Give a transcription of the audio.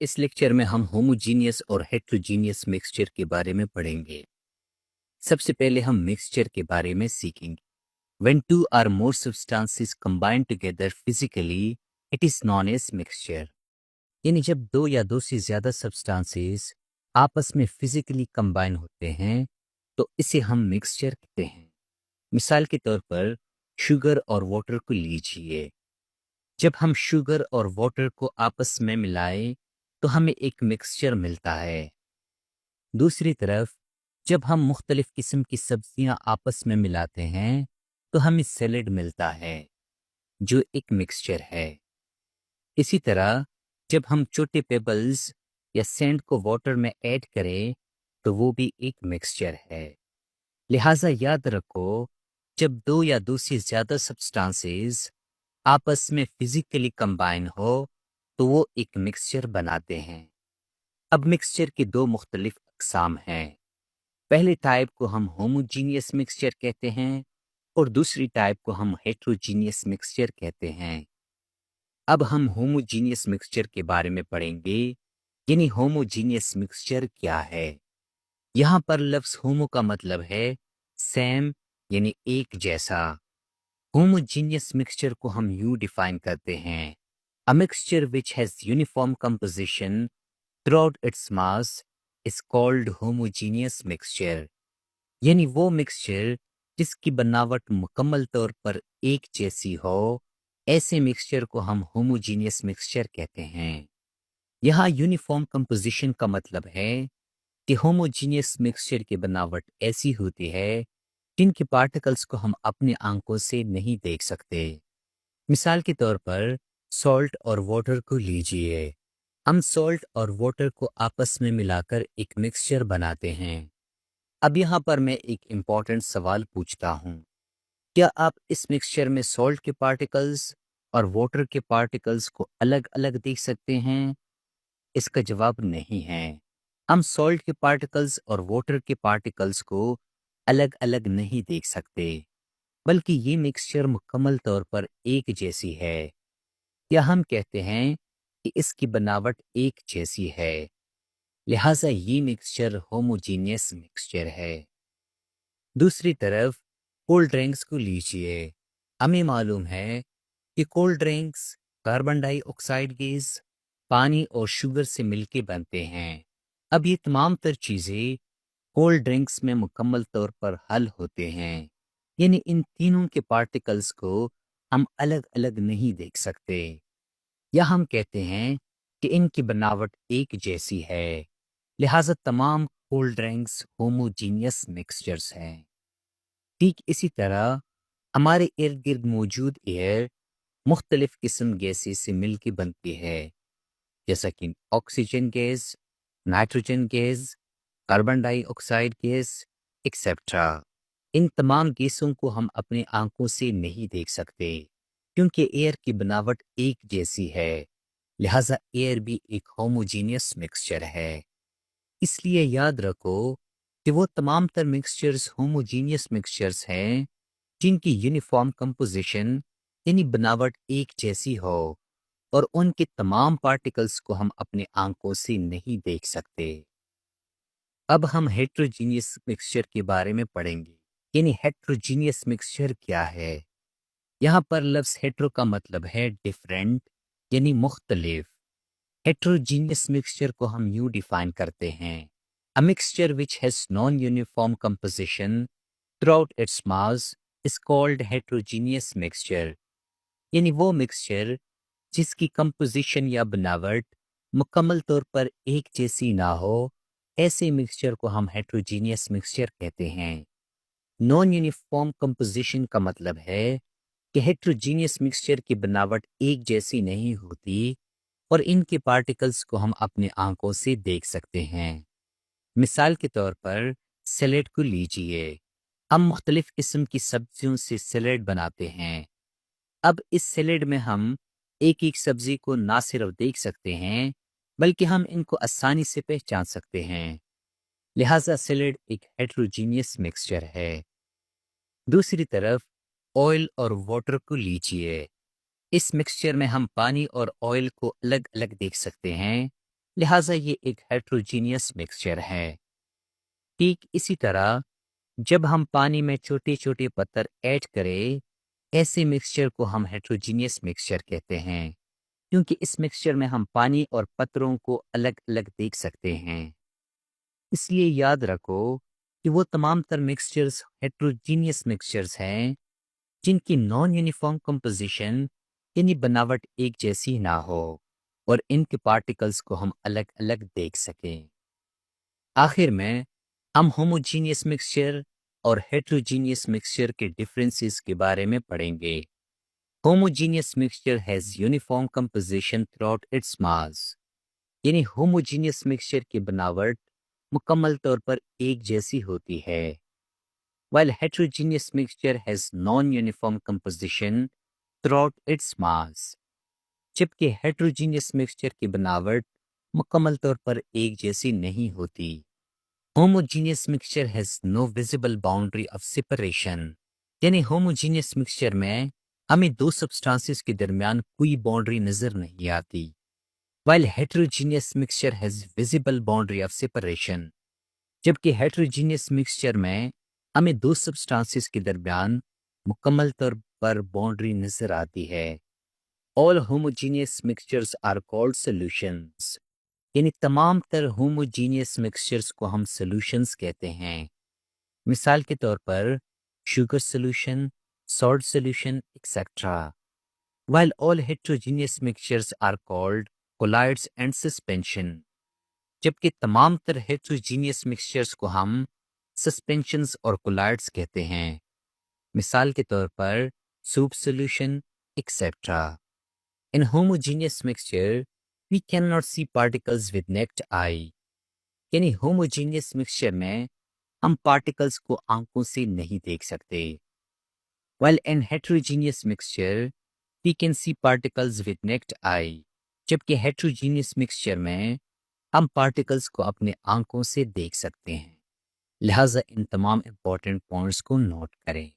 اس lecture میں ہم homogeneous اور ہیٹروجینئس مکسچر کے بارے میں پڑھیں گے۔ سب سے پہلے ہم مکسچر کے بارے میں سیکھیں گے۔ When two or more substances combine together physically, it is known as mixture۔ یعنی جب دو یا دو سے زیادہ سبسٹانسز آپس میں فزیکلی کمبائن ہوتے ہیں تو اسے ہم مکسچر کہتے ہیں۔ مثال کے طور پر شوگر اور واٹر کو لیجئے۔ جب ہم شوگر اور واٹر کو آپس میں ملائیں تو ہمیں ایک مکسچر ملتا ہے۔ دوسری طرف جب ہم مختلف قسم کی سبزیاں آپس میں ملاتے ہیں تو ہمیں سیلڈ ملتا ہے جو ایک مکسچر ہے۔ اسی طرح جب ہم چھوٹے پیبلز یا سینڈ کو واٹر میں ایڈ کریں تو وہ بھی ایک مکسچر ہے۔ لہٰذا یاد رکھو، جب دو یا دو سے زیادہ سبسٹانسز آپس میں فزیکلی کمبائن ہو تو وہ ایک مکسچر بناتے ہیں۔ اب مکسچر کے دو مختلف اقسام ہیں۔ پہلے ٹائپ کو ہم ہوموجینئس مکسچر کہتے ہیں اور دوسری ٹائپ کو ہم ہیٹروجینئس مکسچر کہتے ہیں۔ اب ہم ہوموجینئس مکسچر کے بارے میں پڑھیں گے، یعنی ہوموجینئس مکسچر کیا ہے۔ یہاں پر لفظ ہومو کا مطلب ہے سیم، یعنی ایک جیسا۔ ہوموجینئس مکسچر کو ہم یوں ڈیفائن کرتے ہیں: A mixture which has uniform composition throughout its mass is called homogeneous mixture۔ یعنی وہ مکسچر جس کی بناوٹ مکمل طور پر ایک جیسی ہو، ایسے مکسچر کو ہم ہوموجینئس مکسچر کہتے ہیں۔ یہاں یونیفارم کمپوزیشن کا مطلب ہے کہ ہوموجینئس مکسچر کی بناوٹ ایسی ہوتی ہے جن کے پارٹیکلز کو ہم اپنے آنکھوں سے نہیں دیکھ سکتے۔ مثال کے طور پر سالٹ اور واٹر کو لیجئے۔ ہم سالٹ اور واٹر کو آپس میں ملا کر ایک مکسچر بناتے ہیں۔ اب یہاں پر میں ایک امپورٹنٹ سوال پوچھتا ہوں، کیا آپ اس مکسچر میں سالٹ کے پارٹیکلز اور واٹر کے پارٹیکلز کو الگ الگ دیکھ سکتے ہیں؟ اس کا جواب نہیں ہے۔ ہم سالٹ کے پارٹیکلز اور واٹر کے پارٹیکلز کو الگ الگ نہیں دیکھ سکتے، بلکہ یہ مکسچر مکمل طور پر ایک جیسی ہے، یا ہم کہتے ہیں کہ اس کی بناوٹ ایک جیسی ہے۔ لہٰذا یہ مکسچر ہوموجینئس مکسچر ہے۔ دوسری طرف کولڈ ڈرنکس کو لیجئے۔ ہمیں معلوم ہے کہ cold drinks carbon dioxide gas, پانی اور شوگر سے مل کے بنتے ہیں۔ اب یہ تمام تر چیزیں کولڈ ڈرنکس میں مکمل طور پر حل ہوتے ہیں، یعنی ان تینوں کے پارٹیکلز کو ہم الگ الگ نہیں دیکھ سکتے، یا ہم کہتے ہیں کہ ان کی بناوٹ ایک جیسی ہے۔ لہٰذا تمام کولڈ ڈرنکس ہوموجینئس مکسچرز ہیں۔ ٹھیک اسی طرح ہمارے ارد گرد موجود ایئر مختلف قسم گیسز سے مل کے بنتی ہے، جیسا کہ oxygen gas, nitrogen gas, carbon dioxide gas, etcetera. ان تمام گیسوں کو ہم اپنے آنکھوں سے نہیں دیکھ سکتے کیونکہ ایئر کی بناوٹ ایک جیسی ہے، لہٰذا ایئر بھی ایک ہوموجینئس مکسچر ہے۔ اس لیے یاد رکھو کہ وہ تمام تر مکسچرز ہوموجینئس مکسچرز ہیں جن کی یونیفارم کمپوزیشن یعنی بناوٹ ایک جیسی ہو اور ان کے تمام پارٹیکلز کو ہم اپنے آنکھوں سے نہیں دیکھ سکتے۔ اب ہم ہیٹروجینئس مکسچر کے بارے میں پڑھیں گے، یعنی ہیٹروجینئس مکسچر کیا ہے۔ یہاں پر لفظ ہیٹرو کا مطلب ہے ڈیفرنٹ، یعنی مختلف۔ ہیٹروجینئس مکسچر کو ہم یوں ڈیفائن کرتے ہیں: A mixture which has non-uniform composition throughout its mass is called heterogeneous mixture۔ یعنی وہ مکسچر جس کی کمپوزیشن یا بناوٹ مکمل طور پر ایک جیسی نہ ہو، ایسے مکسچر کو ہم ہیٹروجینئس مکسچر کہتے ہیں۔ نان یونیفارم کمپوزیشن کا مطلب ہے کہ ہیٹروجینئس مکسچر کی بناوٹ ایک جیسی نہیں ہوتی اور ان کے پارٹیکلز کو ہم اپنے آنکھوں سے دیکھ سکتے ہیں۔ مثال کے طور پر سیلیڈ کو لیجئے۔ ہم مختلف قسم کی سبزیوں سے سیلیڈ بناتے ہیں۔ اب اس سیلیڈ میں ہم ایک ایک سبزی کو نہ صرف دیکھ سکتے ہیں بلکہ ہم ان کو آسانی سے پہچان سکتے ہیں، لہٰذا سیلیڈ ایک ہیٹروجینئس مکسچر ہے۔ دوسری طرف آئل اور واٹر کو لیجئے۔ اس مکسچر میں ہم پانی اور آئل کو الگ الگ دیکھ سکتے ہیں، لہٰذا یہ ایک ہیٹروجینیس مکسچر ہے۔ ٹھیک اسی طرح جب ہم پانی میں چھوٹے چھوٹے پتھر ایڈ کریں، ایسے مکسچر کو ہم ہیٹروجینیس مکسچر کہتے ہیں، کیونکہ اس مکسچر میں ہم پانی اور پتھروں کو الگ الگ دیکھ سکتے ہیں۔ اس لیے یاد رکھو کہ وہ تمام تر مکسچرز ہیٹروجینیس مکسچرز ہیں جن کی نان یونیفارم کمپوزیشن یعنی بناوٹ ایک جیسی نہ ہو اور ان کے پارٹیکلز کو ہم الگ الگ دیکھ سکیں۔ آخر میں ہم ہوموجینیس مکسچر اور ہیٹروجینیس مکسچر کے ڈفرینسز کے بارے میں پڑھیں گے۔ Homogeneous mixture has uniform composition throughout its mass, یعنی ہوموجینیس مکسچر کی بناوٹ مکمل طور پر ایک جیسی ہوتی ہے، while heterogeneous mixture has non-uniform composition throughout its mass، جبکہ heterogeneous mixture کی بناوٹ مکمل طور پر ایک جیسی نہیں ہوتی۔ homogeneous mixture has no visible boundary of separation، یعنی homogeneous mixture میں ہمیں دو سبسٹانسز کے درمیان کوئی باؤنڈری نظر نہیں آتی، while heterogeneous mixture has visible boundary of separation، جبکہ heterogeneous mixture میں ہمیں دو سبسٹانسز کے درمیان مکمل طور پر باؤنڈری نظر آتی ہے۔ All homogeneous mixtures are called solutions، یعنی تمام تر ہوموجینیس مکسچرز کو ہم سولوشنز کہتے ہیں۔ مثال کے طور پر sugar solution, salt solution etcetera, while all heterogeneous mixtures are called colloids and suspension، جبکہ تمام تر heterogeneous mixtures کو ہم سسپینشنز اور colloids کہتے ہیں۔ مثال کے طور پر soap solution etcetera. In homogeneous mixture we cannot see particles with naked eye، یعنی homogeneous mixture میں ہم پارٹیکلز کو آنکھوں سے نہیں دیکھ سکتے، while in heterogeneous mixture we can see particles with naked eye، جبکہ heterogeneous mixture میں ہم پارٹیکلز کو اپنے آنکھوں سے دیکھ سکتے ہیں۔ لہٰذا ان تمام امپورٹنٹ پوائنٹس کو نوٹ کریں۔